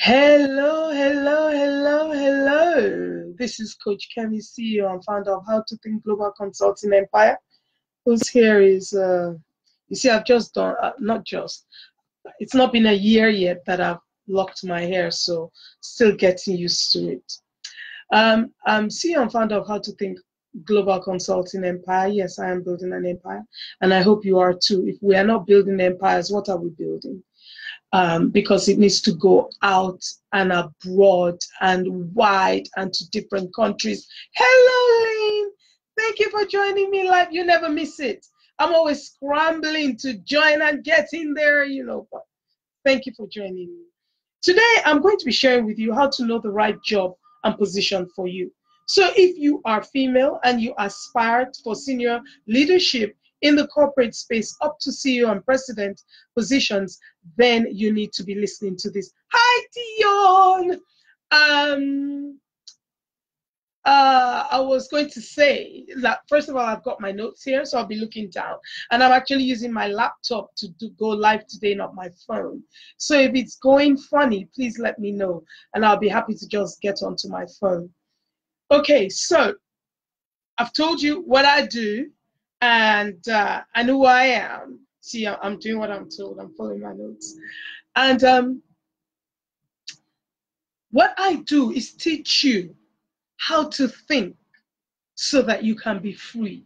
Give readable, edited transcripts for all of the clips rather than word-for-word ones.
Hello, hello, hello, hello. This is Coach Kemi, CEO and founder of How to Think Global Consulting Empire. Who's here is, you see, I've just done, not just, it's not been a year yet that I've locked my hair, so still getting used to it. I'm CEO and founder of How to Think Global Consulting Empire. Yes, I am building an empire, and I hope you are too. If we are not building empires, what are we building? Because it needs to go out and abroad and wide and to different countries. Hello, Lynn. Thank you for joining me live. You never miss it. I'm always scrambling to join and get in there, but thank you for joining me. Today, I'm going to be sharing with you how to know the right job and position for you. So if you are female and you aspire for senior leadership in the corporate space up to CEO and president positions, then you need to be listening to this. Hi, Dion. I was going to say that, first of all, I've got my notes here, so I'll be looking down. And I'm actually using my laptop to go live today, not my phone. So if it's going funny, please let me know, and I'll be happy to just get onto my phone. Okay, so I've told you what I do and who I am. See, I'm doing what I'm told. I'm following my notes. And what I do is teach you how to think so that you can be free.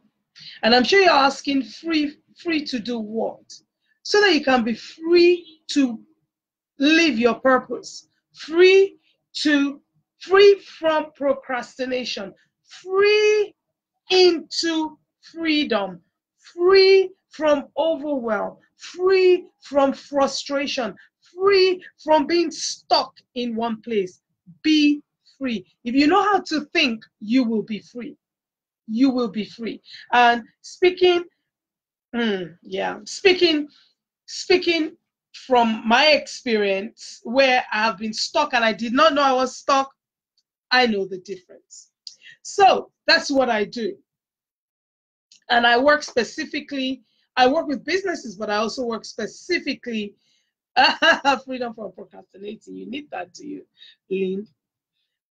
And I'm sure you're asking, free to do what? So that you can be free to live your purpose, free from procrastination, free into freedom, free from overwhelm, free from frustration, free from being stuck in one place. Be free. If you know how to think, you will be free. You will be free. And speaking from my experience where I've been stuck and I did not know I was stuck, I know the difference. So that's what I do. And I work with businesses, but I also work specifically, freedom from procrastinating. You need that, do you, Lynn?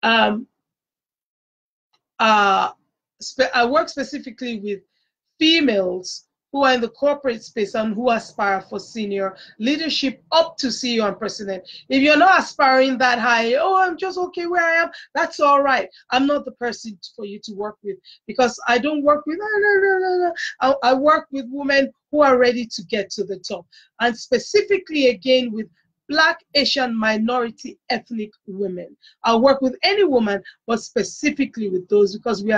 I work specifically with females who are in the corporate space and who aspire for senior leadership up to CEO and president. If you're not aspiring that high, oh, I'm just okay where I am, that's all right. I'm not the person for you to work with, because I don't work with, I work with women who are ready to get to the top. And specifically, again, with Black, Asian, minority, ethnic women. I'll work with any woman, but specifically with those, because we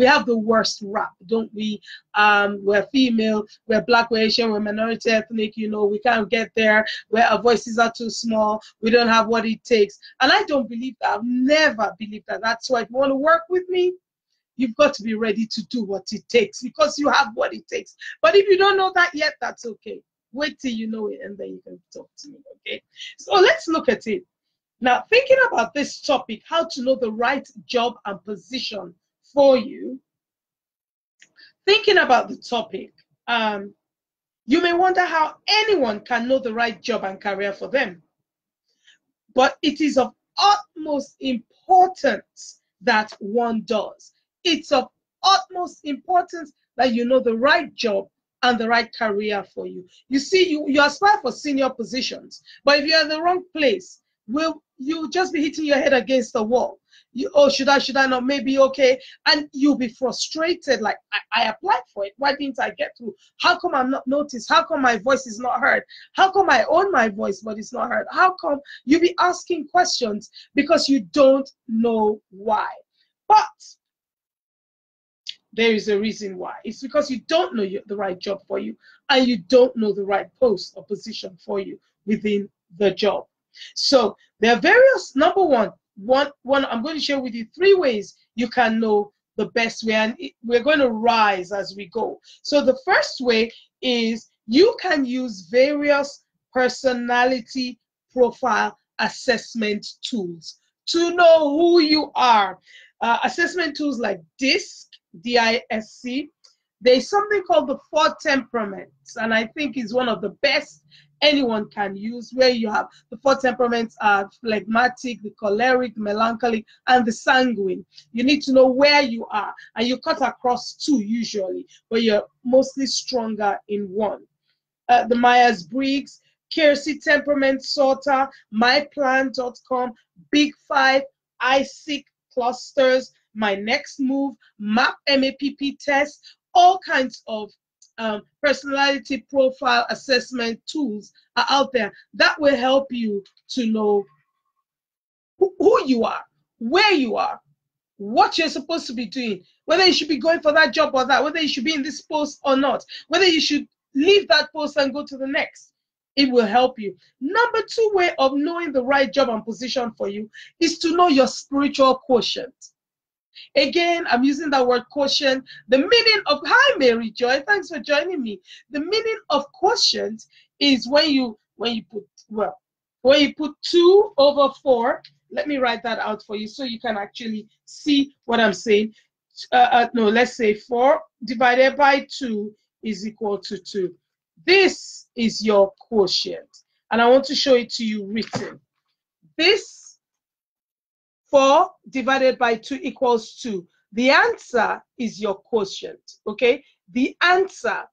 have the worst rap, don't we? We're female, we're Black, we're Asian, we're minority ethnic, we can't get there, where our voices are too small, we don't have what it takes. And I don't believe that. I've never believed that. That's why if you want to work with me, you've got to be ready to do what it takes, because you have what it takes. But if you don't know that yet, that's okay. Wait till you know it, and then you can talk to me, okay? So let's look at it. Now, thinking about this topic, how to know the right job and position for you, thinking about the topic, you may wonder how anyone can know the right job and career for them. But it is of utmost importance that one does. It's of utmost importance that you know the right job and the right career for you. You see, you aspire for senior positions, but if you're in the wrong place, you'll just be hitting your head against the wall. Should I not? Maybe okay. And you'll be frustrated, like, I applied for it. Why didn't I get through? How come I'm not noticed? How come my voice is not heard? How come I own my voice, but it's not heard? How come? You'll be asking questions because you don't know why. But there is a reason why. It's because you don't know the right job for you, and you don't know the right post or position for you within the job. So there are various, number one, I'm going to share with you 3 ways you can know the best way, and we're going to rise as we go. So the first way is you can use various personality profile assessment tools to know who you are. Assessment tools like DISC, DISC. There's something called the 4 temperaments, and I think is one of the best anyone can use, where you have the 4 temperaments are phlegmatic, the choleric, melancholic, and the sanguine. You need to know where you are, and you cut across 2 usually, but you're mostly stronger in 1. The Myers-Briggs, Keirsey Temperament Sorter, myplan.com, Big 5, ISIC clusters, My Next Move, MAP MAPP test, all kinds of personality profile assessment tools are out there that will help you to know who you are, where you are, what you're supposed to be doing, whether you should be going for that job or that, whether you should be in this post or not, whether you should leave that post and go to the next. It will help you. Number 2 way of knowing the right job and position for you is to know your spiritual quotient. Again, I'm using that word quotient. The meaning of, hi Mary Joy, thanks for joining me. The meaning of quotient is when you put 2 over 4. Let me write that out for you so you can actually see what I'm saying. No, let's say 4 divided by 2 is equal to 2. This is your quotient, and I want to show it to you written. This 4 divided by 2 equals 2. The answer is your quotient, okay? The answer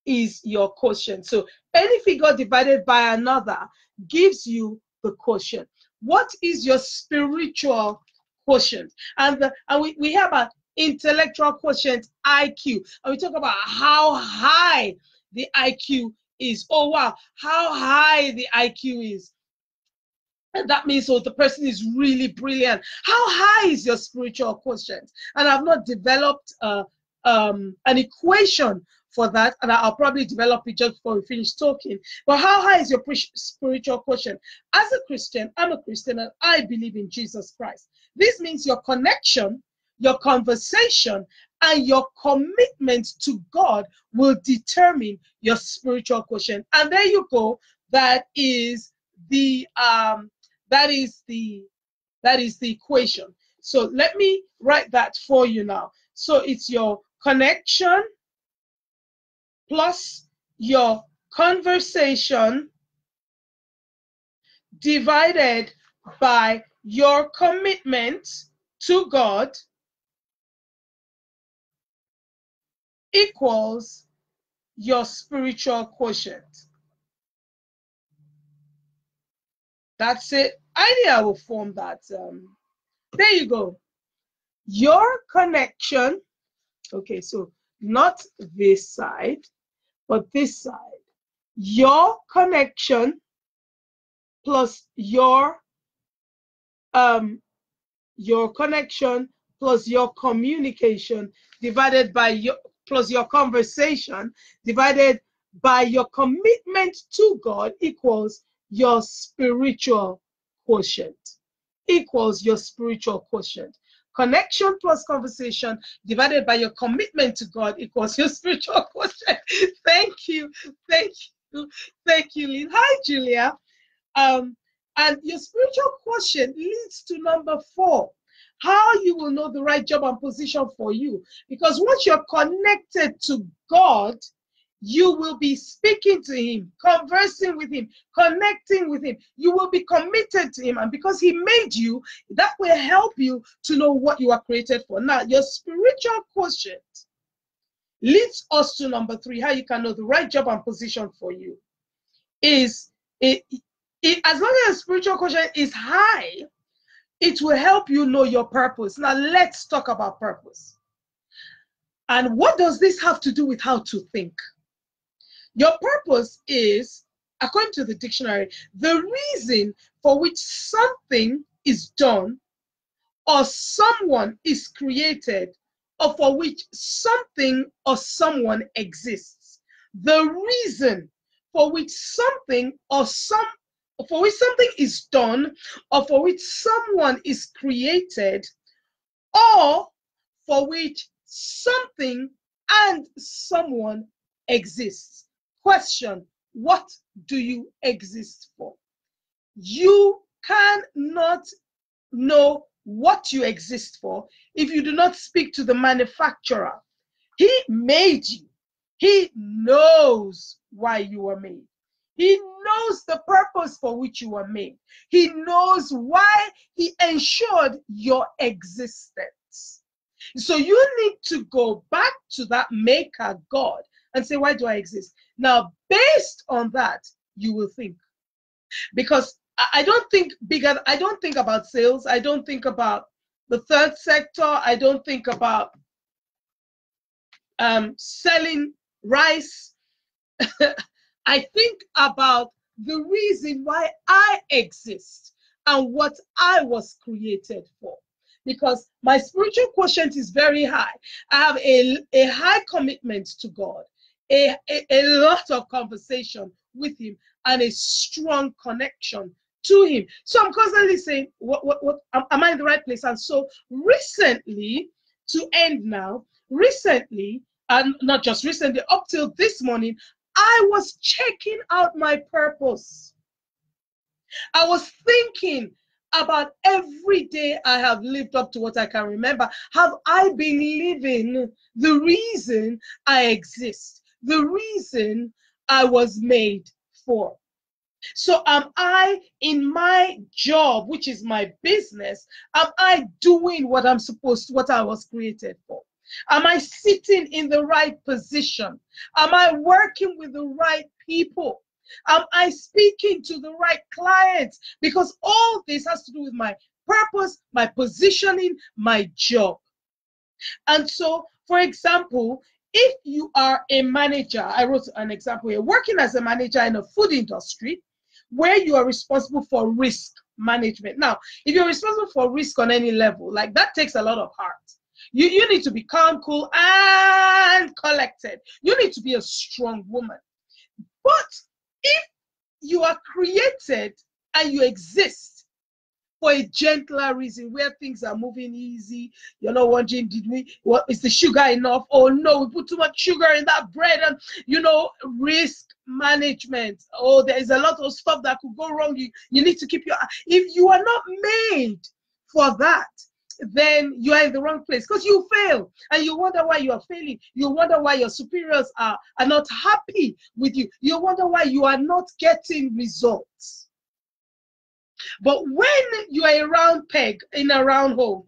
is your quotient. So any figure divided by another gives you the quotient. What is your spiritual quotient? And we have an intellectual quotient, IQ, and we talk about how high the IQ is. Oh wow, how high the IQ is. And that means, oh, the person is really brilliant. How high is your spiritual quotient? And I've not developed an equation for that, and I'll probably develop it just before we finish talking. But how high is your spiritual quotient? As a Christian, I'm a Christian, and I believe in Jesus Christ. This means your connection, your conversation, and your commitment to God will determine your spiritual quotient. And there you go. That is the equation. So let me write that for you now. So it's your connection plus your conversation divided by your commitment to God equals your spiritual quotient. That's it. I think I will form that. There you go. Your connection, okay, so not this side, but this side. Your connection plus your connection plus your communication divided by your plus your conversation divided by your commitment to God equals your spiritual quotient. Equals your spiritual quotient. Connection plus conversation divided by your commitment to God equals your spiritual quotient. Thank you, thank you, thank you, Lynn. Hi, Julia. And your spiritual quotient leads to number 4. How you will know the right job and position for you. Because once you're connected to God, you will be speaking to him, conversing with him, connecting with him. You will be committed to him. And because he made you, that will help you to know what you are created for. Now, your spiritual quotient leads us to number 3, how you can know the right job and position for you. Is as long as your spiritual quotient is high, it will help you know your purpose. Now, let's talk about purpose. And what does this have to do with how to think? Your purpose is, according to the dictionary, the reason for which something is done or someone is created or for which something or someone exists. The reason for which something is done or for which someone is created or for which something and someone exists. Question: what do you exist for? You cannot know what you exist for if you do not speak to the manufacturer. He made you. He knows why you were made. He knows the purpose for which you were made. He knows why he ensured your existence. So you need to go back to that maker God and say, why do I exist? Now, based on that, you will think. Because I don't think bigger, I don't think about sales, I don't think about the third sector, I don't think about selling rice. I think about the reason why I exist and what I was created for. Because my spiritual quotient is very high. I have a high commitment to God, a lot of conversation with him, and a strong connection to him. So I'm constantly saying, what am I in the right place? And so recently, to end now, recently, and not just recently, up till this morning, I was checking out my purpose. I was thinking about every day I have lived up to what I can remember. Have I been living the reason I exist, the reason I was made for? So am I in my job, which is my business, am I doing what I'm supposed to, what I was created for? Am I sitting in the right position? Am I working with the right people? Am I speaking to the right clients? Because all this has to do with my purpose, my positioning, my job. And so, for example, if you are a manager, I wrote an example here, working as a manager in a food industry, where you are responsible for risk management. Now, if you're responsible for risk on any level, like that takes a lot of heart. You need to be calm, cool, and collected. You need to be a strong woman. But if you are created and you exist for a gentler reason, where things are moving easy, you're not wondering, is the sugar enough? Oh no, we put too much sugar in that bread, and risk management. Oh, there is a lot of stuff that could go wrong. You need to keep if you are not made for that, then you are in the wrong place, because you fail and you wonder why you are failing. You wonder why your superiors are not happy with you. You wonder why you are not getting results. But when you are a round peg in a round hole,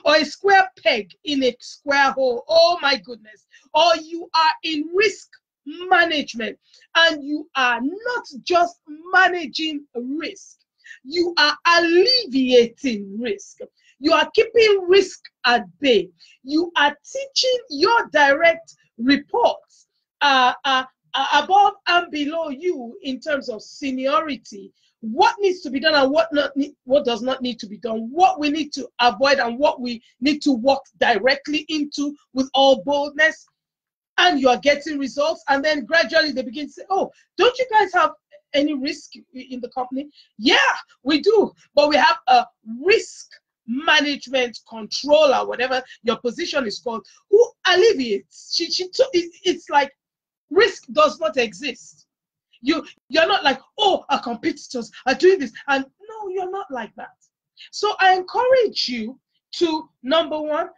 or a square peg in a square hole, oh my goodness, or you are in risk management and you are not just managing risk, you are alleviating risk. You are keeping risk at bay. You are teaching your direct reports above and below you in terms of seniority, what needs to be done and what does not need to be done, what we need to avoid and what we need to walk directly into with all boldness. And you are getting results, and then gradually they begin to say, oh, don't you guys have any risk in the company? Yeah, we do, but we have a risk management controller, whatever your position is called, who alleviates. It's like risk does not exist. You're not like, oh, our competitors are doing this, and no, you're not like that. So I encourage you to, number one,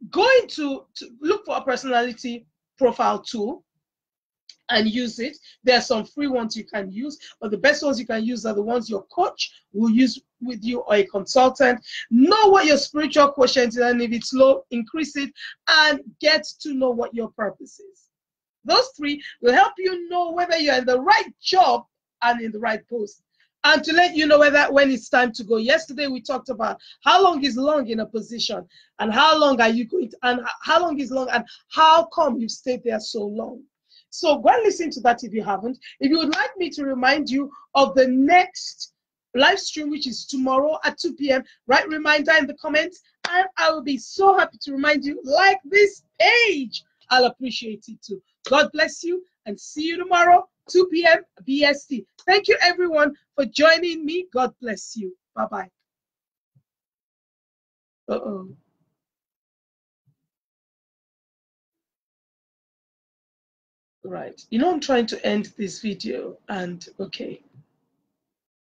go into to look for a personality profile tool and use it. There are some free ones you can use, but the best ones you can use are the ones your coach will use with you, or a consultant. Know what your spiritual quotient is, and if it's low, increase it, and get to know what your purpose is. Those three will help you know whether you're in the right job and in the right post, and to let you know whether when it's time to go. Yesterday we talked about how long is long in a position, and how long are you going to, and how long is long, and how come you've stayed there so long. So go and listen to that if you haven't. If you would like me to remind you of the next live stream, which is tomorrow at 2 p.m., write reminder in the comments, and I will be so happy to remind you. Like this page, I'll appreciate it too. God bless you, and see you tomorrow, 2 p.m. BST. Thank you, everyone, for joining me. God bless you. Bye-bye. Uh-oh. Right. I'm trying to end this video, and okay.